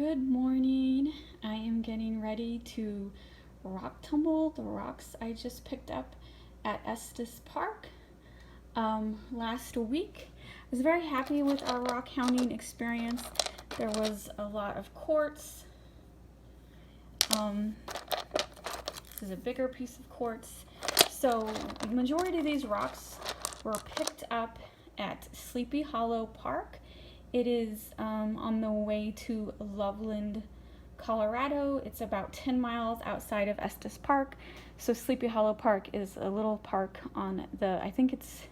Good morning. I am getting ready to rock tumble the rocks I just picked up at Estes Park last week. I was very happy with our rock hounding experience. There was a lot of quartz. This is a bigger piece of quartz. So the majority of these rocks were picked up at Sleepy Hollow Park. It is on the way to Loveland, Colorado. It's about 10 miles outside of Estes Park. So Sleepy Hollow Park is a little park on the, I think it's,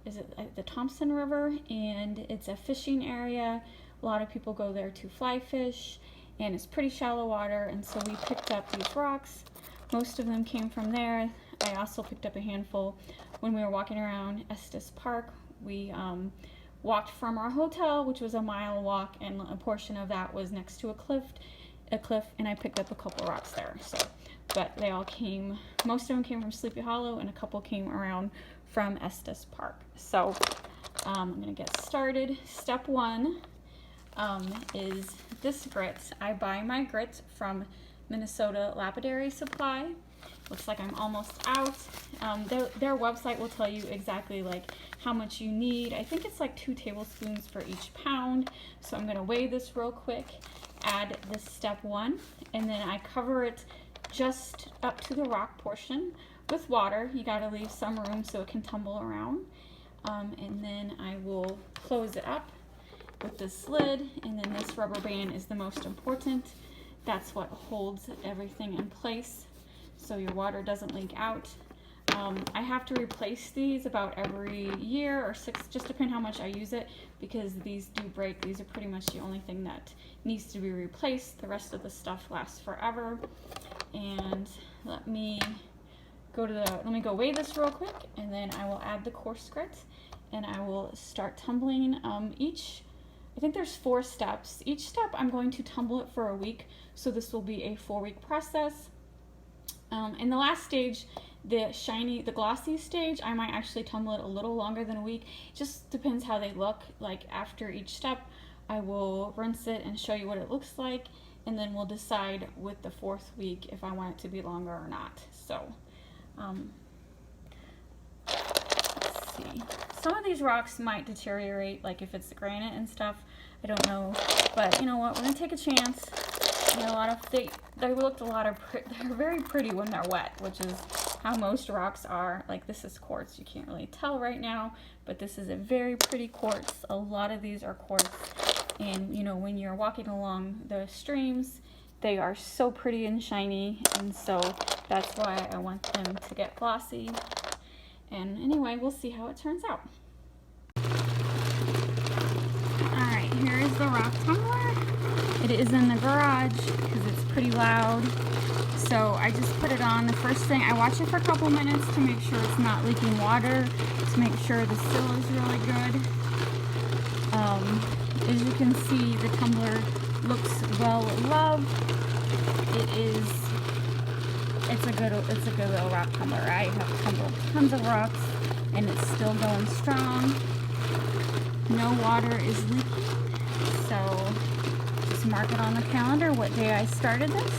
is it the Thompson River? And it's a fishing area. A lot of people go there to fly fish, and it's pretty shallow water. And so we picked up these rocks. Most of them came from there. I also picked up a handful when we were walking around Estes Park. We walked from our hotel, which was a mile walk, and a portion of that was next to a cliff, and I picked up a couple rocks there. So, but they all came, most of them came from Sleepy Hollow, and a couple came around from Estes Park. So I'm gonna get started. Step one is this grit. I buy my grit from Minnesota Lapidary Supply. Looks like I'm almost out. Their website will tell you exactly like how much you need. I think it's like 2 tablespoons for each pound. So I'm gonna weigh this real quick, add this step one, and then I cover it just up to the rock portion with water. You gotta leave some room so it can tumble around. And then I will close it up with this lid, and then this rubber band is the most important. That's what holds everything in place so your water doesn't leak out. I have to replace these about every year or 6, just depending how much I use it, because these do break. These are pretty much the only thing that needs to be replaced. The rest of the stuff lasts forever. And let me go weigh this real quick, and then I will add the coarse grit, and I will start tumbling I think there's 4 steps. Each step I'm going to tumble it for a week, so this will be a 4-week process. In the last stage, the glossy stage, I might actually tumble it a little longer than a week. Just depends how they look. Like after each step, I will rinse it and show you what it looks like, and then we'll decide with the 4th week if I want it to be longer or not. So, let's see. Some of these rocks might deteriorate, like if it's granite and stuff. I don't know, but you know what? We're gonna take a chance. They're very pretty when they're wet, which is how most rocks are. Like this is quartz. You can't really tell right now, but this is a very pretty quartz. A lot of these are quartz, and you know, when you're walking along the streams, they are so pretty and shiny, and so that's why I want them to get glossy. And anyway, we'll see how it turns out. Alright, here is the rock tumbler. It is in the garage because it's pretty loud. So I just put it on. The first thing, I watch it for a couple minutes to make sure it's not leaking water, to make sure the sill is really good. As you can see, the tumbler looks well loved. It's a good little rock tumbler. I have tumbled tons of rocks, and it's still going strong. No water is leaking, so just mark it on the calendar what day I started this,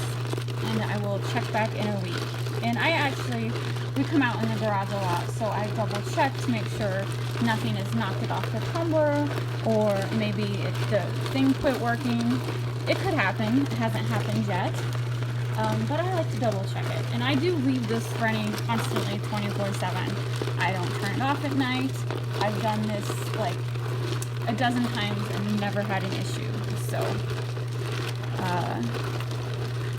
and I will check back in a week. And we come out in the garage a lot, so I double check to make sure nothing has knocked it off the tumbler, or maybe the thing quit working. It could happen. It hasn't happened yet. But I like to double check it. And I do leave this running constantly 24/7. I don't turn it off at night. I've done this like a dozen times and never had an issue. So,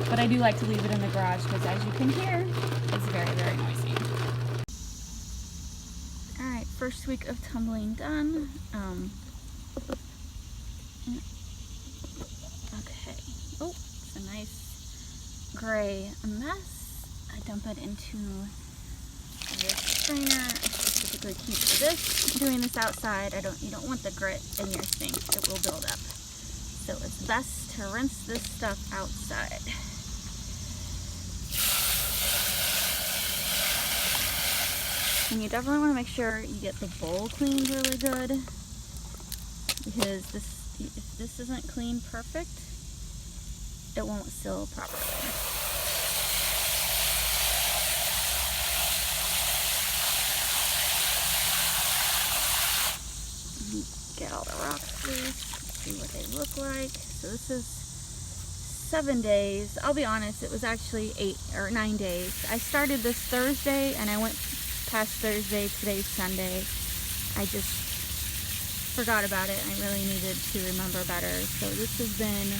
but I do like to leave it in the garage because, as you can hear, it's very, very noisy. Alright, first week of tumbling done. Okay. Oh, it's a nice gray mess. I dump it into this strainer. I specifically keep this. Doing this outside, you don't want the grit in your sink. It will build up. So it's best to rinse this stuff outside. And you definitely want to make sure you get the bowl cleaned really good, because if this isn't cleaned perfect, it won't seal properly. Get all the rocks loose, see what they look like. So this is 7 days. I'll be honest, it was actually 8 or 9 days. I started this Thursday and I went past Thursday. Today's Sunday. I just forgot about it. I really needed to remember better. So this has been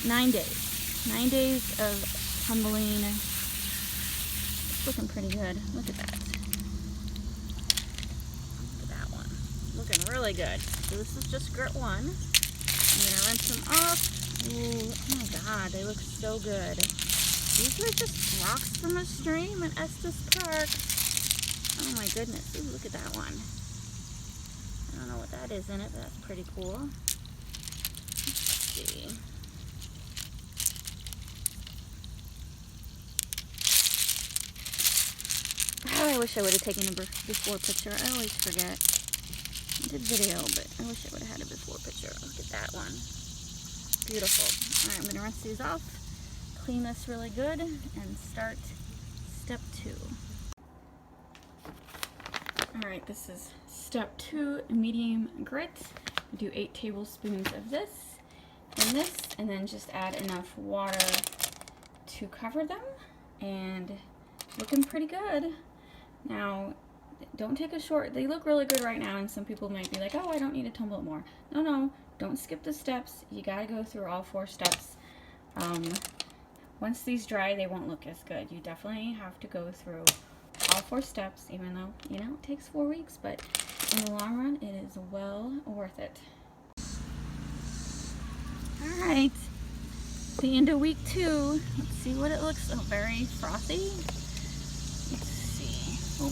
9 days. 9 days of tumbling. It's looking pretty good. Look at that. Looking really good. So this is just grit 1. I'm gonna rinse them off. Ooh, oh my god, they look so good. These are just rocks from a stream at Estes Park. Oh my goodness, ooh, look at that one. I don't know what that is in it, but that's pretty cool. Let's see. Oh, I wish I would have taken a before picture. I always forget. I did video, but I wish I would have had a before picture. Look at that one. Beautiful. Alright, I'm going to rinse these off, clean this really good, and start step 2. Alright, this is step 2, medium grit. Do 8 tablespoons of this, and then just add enough water to cover them, and looking pretty good. Now, don't take a short, they look really good right now, and some people might be like, oh, I don't need to tumble it more. No, don't skip the steps. You gotta go through all 4 steps. Once these dry, they won't look as good. You definitely have to go through all 4 steps, even though, you know, it takes 4 weeks, but in the long run, it is well worth it. Alright, the end of week 2. Let's see what it looks, oh, very frothy. Let's see. Oh.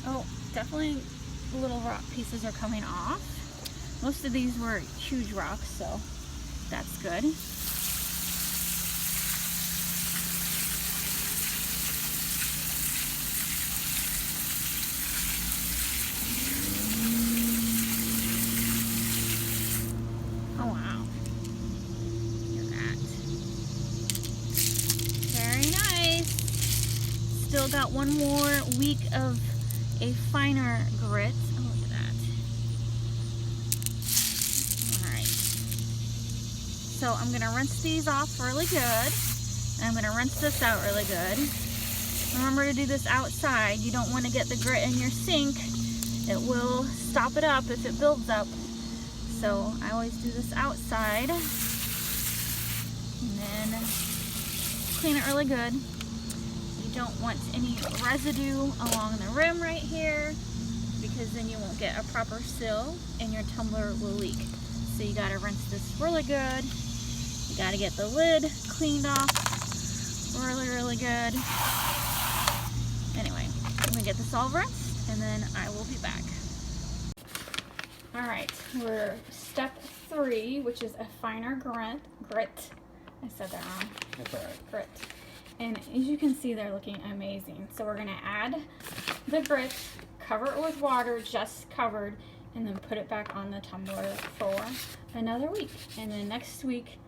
Oh, definitely little rock pieces are coming off. Most of these were huge rocks, so that's good. Oh wow. Look at that. Very nice. Still got one more week of a finer grit. Oh, look at that. Alright. So I'm going to rinse these off really good. And I'm going to rinse this out really good. Remember to do this outside. You don't want to get the grit in your sink. It will stop it up if it builds up. So I always do this outside. And then clean it really good. Don't want any residue along the rim right here, because then you won't get a proper seal and your tumbler will leak. So you gotta rinse this really good. You gotta get the lid cleaned off really good. Anyway, I'm gonna get this all rinsed and then I will be back. Alright, we're step 3, which is a finer grit. I said that wrong. That's alright. Grit. And as you can see, they're looking amazing. So we're gonna add the grit, cover it with water, just covered, and then put it back on the tumbler for another week. And then next week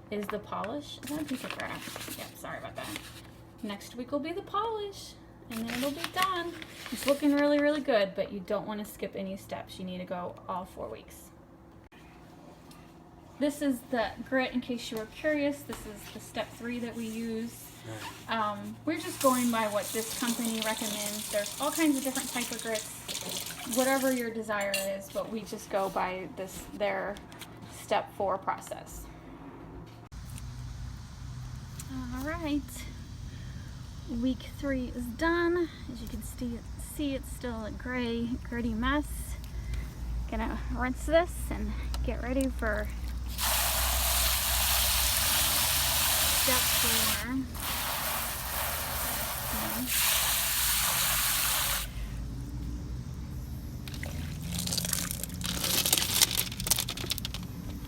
is the polish. Is that a piece of crap? Yep, sorry about that. Next week will be the polish, and then it'll be done. It's looking really good, but you don't want to skip any steps. You need to go all 4 weeks. This is the grit, in case you were curious. This is the step 3 that we use. We're just going by what this company recommends. There's all kinds of different type of grits, whatever your desire is, but we just go by their step 4 process. Alright, week 3 is done. As you can see it's still a gray, gritty mess. Gonna rinse this and get ready for step 4.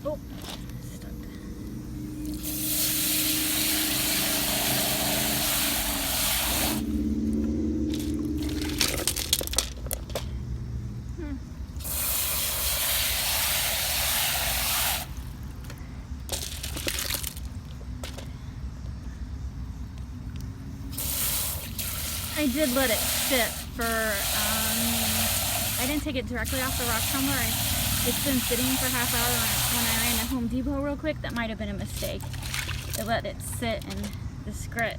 Oh, stuck. did let it sit for, I didn't take it directly off the rock tumbler. It's been sitting for half hour when I ran to Home Depot real quick. That might have been a mistake. I let it sit and this grit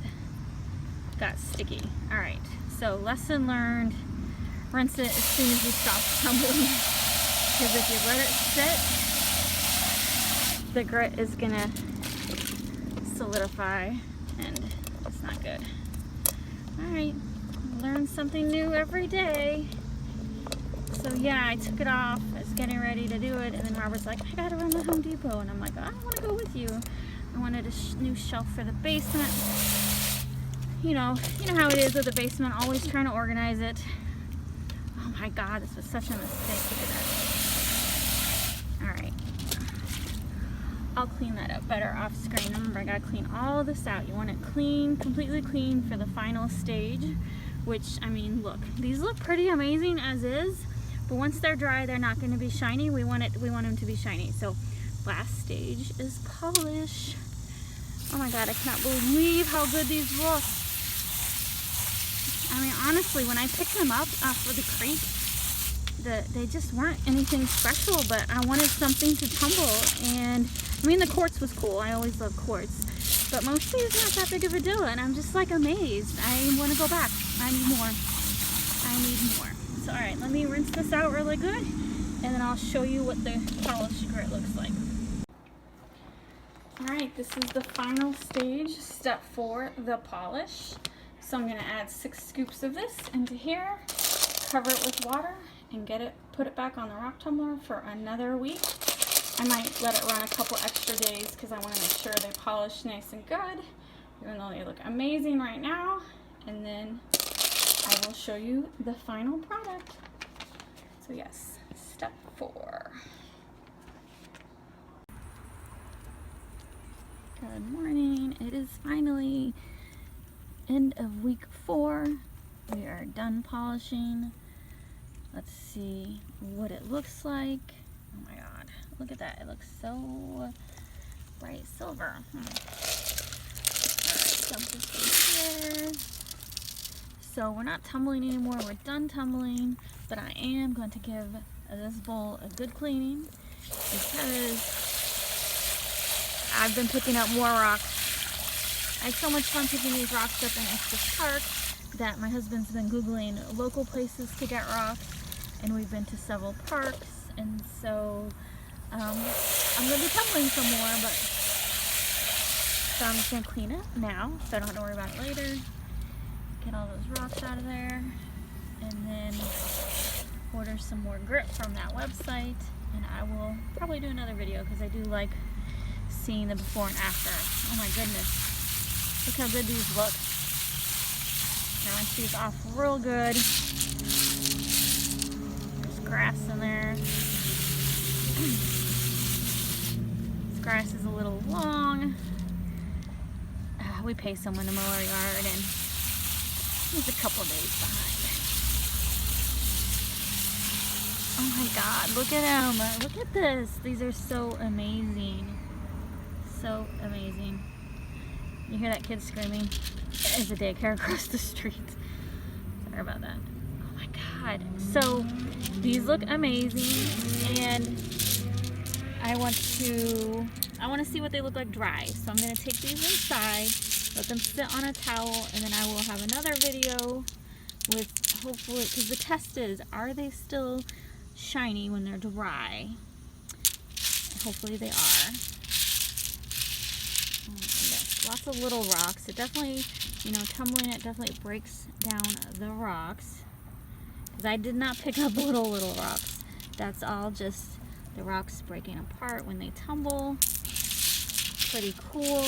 got sticky. Alright, so lesson learned. Rinse it as soon as you stop tumbling. Because if you let it sit, the grit is gonna solidify and it's not good. Alright, learn something new every day. So yeah, I took it off. I was getting ready to do it, and then Robert's like, I gotta run to Home Depot. And I'm like, I don't want to go with you. I wanted a new shelf for the basement. You know how it is with the basement, always trying to organize it. Oh my God, this was such a mistake. Look at that. Alright. I'll clean that up better off screen. Remember, I gotta clean all this out. You want it clean, completely clean for the final stage. Which, I mean, look, these look pretty amazing as is, but once they're dry, they're not going to be shiny. We want them to be shiny. So, last stage is polish. Oh my God, I cannot believe how good these look. I mean, honestly, when I picked them up off of the creek, they just weren't anything special, but I wanted something to tumble, and I mean, the quartz was cool. I always love quartz. But mostly it's not that big of a deal, and I'm just like amazed. I want to go back. I need more. I need more. So alright, let me rinse this out really good, and then I'll show you what the polished grit looks like. Alright, this is the final stage, step 4, the polish. So I'm going to add 6 scoops of this into here, cover it with water, and put it back on the rock tumbler for another week. I might let it run a couple extra days because I want to make sure they polish nice and good, even though they look amazing right now. And then I will show you the final product. So yes, step 4. Good morning. It is finally end of week 4. We are done polishing. Let's see what it looks like. Oh my God. Look at that. It looks so bright silver. Alright, dump this in here. So we're not tumbling anymore. We're done tumbling. But I am going to give this bowl a good cleaning because I've been picking up more rocks. I had so much fun picking these rocks up in Estes Park that my husband's been Googling local places to get rocks. And we've been to several parks. And so I'm going to be tumbling some more, so I'm just going to clean it now so I don't have to worry about it later. Get all those rocks out of there, and then order some more grit from that website, and I will probably do another video because I do like seeing the before and after. Oh my goodness. Look how good these look. Now rinse these off real good. There's grass in there. This grass is a little long. We pay someone to mow our yard, and he's a couple days behind. Oh my God, look at him. Look at this. These are so amazing. So amazing. You hear that kid screaming? There's a daycare across the street. Sorry about that. Oh my God. So these look amazing, and I want to see what they look like dry. So I'm going to take these inside, let them sit on a towel, and then I will have another video with, hopefully, because the test is, are they still shiny when they're dry? Hopefully they are. Yes, lots of little rocks. It definitely, tumbling it definitely breaks down the rocks. Because I did not pick up little rocks. That's all just the rocks breaking apart when they tumble. Pretty cool.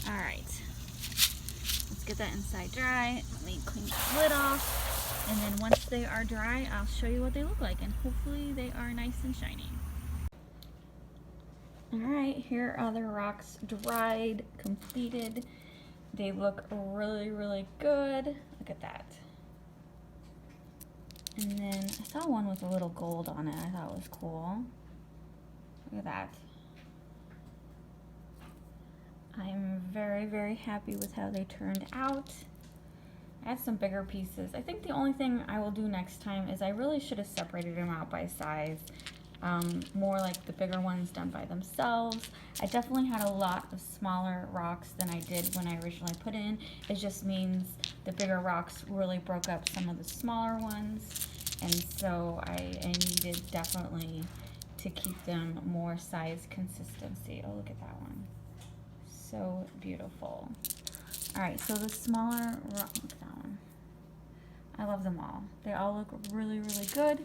Alright. Let's get that inside dry. Let me clean that lid off. And then once they are dry, I'll show you what they look like. And hopefully they are nice and shiny. Alright, here are the rocks dried, completed. They look really, really good. Look at that. And then I saw one with a little gold on it. I thought it was cool. Look at that. I'm very, very happy with how they turned out. Add some bigger pieces. I think the only thing I will do next time is I really should have separated them out by size. More like the bigger ones done by themselves. I definitely had a lot of smaller rocks than I did when I originally put in. It just means the bigger rocks really broke up some of the smaller ones, and so I needed definitely to keep them more size consistency. Oh, look at that one. So beautiful. All right, so the smaller rock, look at that one. I love them all. They all look really, really good.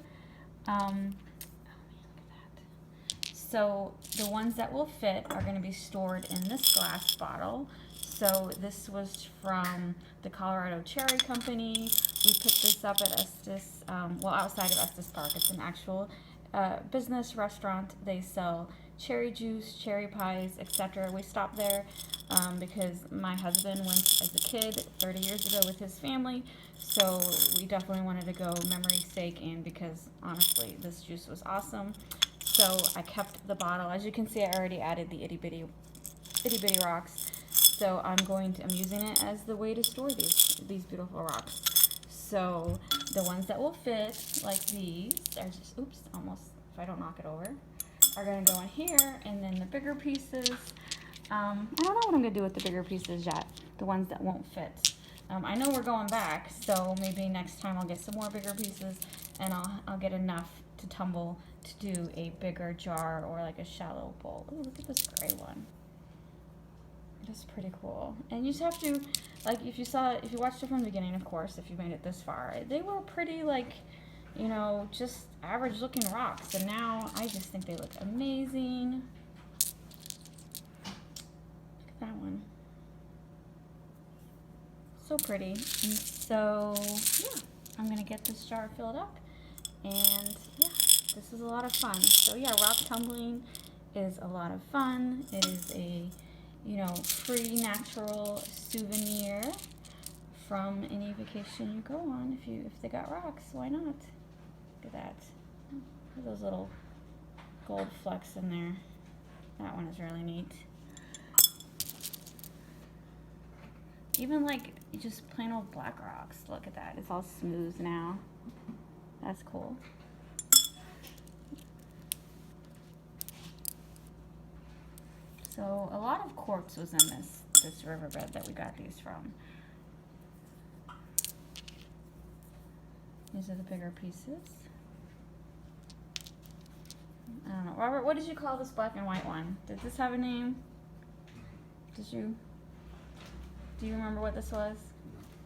So the ones that will fit are going to be stored in this glass bottle. So this was from the Colorado Cherry Company. We picked this up at Estes, well, outside of Estes Park. It's an actual business restaurant. They sell cherry juice, cherry pies, etc. We stopped there because my husband went as a kid 30 years ago with his family. So we definitely wanted to go memory's sake and because honestly this juice was awesome. So I kept the bottle. As you can see, I already added the itty bitty rocks. So I'm using it as the way to store these beautiful rocks. So the ones that will fit, like these, are just, oops, almost, if I don't knock it over, are gonna go in here, and then the bigger pieces, I don't know what I'm gonna do with the bigger pieces yet, the ones that won't fit. I know we're going back, so maybe next time I'll get some more bigger pieces, and I'll get enough to tumble to do a bigger jar or like a shallow bowl. Oh, look at this gray one. That's pretty cool. And you just have to, like, if you watched it from the beginning, of course, if you made it this far, they were pretty, like, you know, just average looking rocks. And now I just think they look amazing. Look at that one. So pretty. And so, yeah, I'm going to get this jar filled up. And, yeah, this is a lot of fun. So, yeah, rock tumbling is a lot of fun. It is a, you know, free natural souvenir from any vacation you go on. If they got rocks, why not? Look at that. Look at those little gold flecks in there. That one is really neat. Even like just plain old black rocks. Look at that. It's all smooth now. That's cool. So a lot of quartz was in this riverbed that we got these from. These are the bigger pieces. I don't know. Robert, what did you call this black and white one? Did this have a name? Do you remember what this was?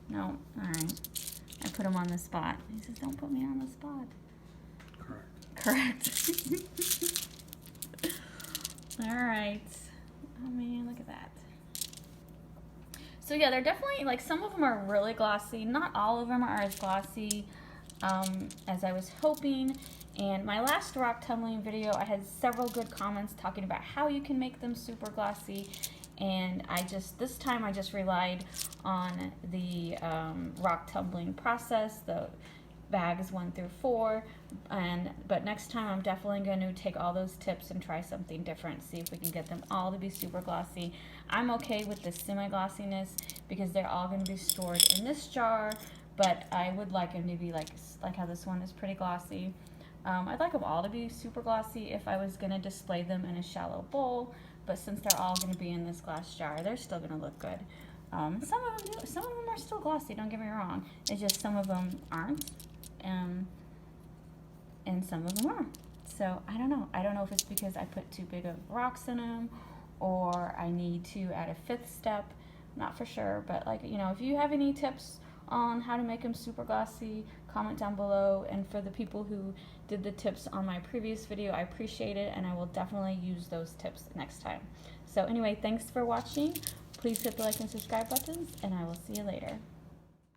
No? Alright. I put him on the spot. He says, don't put me on the spot. Correct. Alright. Oh man, look at that. So yeah, they're definitely, like, some of them are really glossy. Not all of them are as glossy as I was hoping. And my last rock tumbling video, I had several good comments talking about how you can make them super glossy. And this time I just relied on the rock tumbling process, the bags 1 through 4. But next time I'm definitely going to take all those tips and try something different, see if we can get them all to be super glossy. I'm okay with the semi-glossiness because they're all going to be stored in this jar, but I would like them to be like how this one is pretty glossy. I'd like them all to be super glossy if I was going to display them in a shallow bowl, but since they're all going to be in this glass jar, they're still going to look good. Some of them are still glossy, don't get me wrong. It's just some of them aren't, and some of them are. So I don't know. I don't know if it's because I put too big of rocks in them, or I need to add a 5th step. Not for sure, but, like, you know, if you have any tips on how to make them super glossy, comment down below. And for the people who did the tips on my previous video, I appreciate it, and I will definitely use those tips next time. So anyway, thanks for watching. Please hit the like and subscribe buttons, and I will see you later.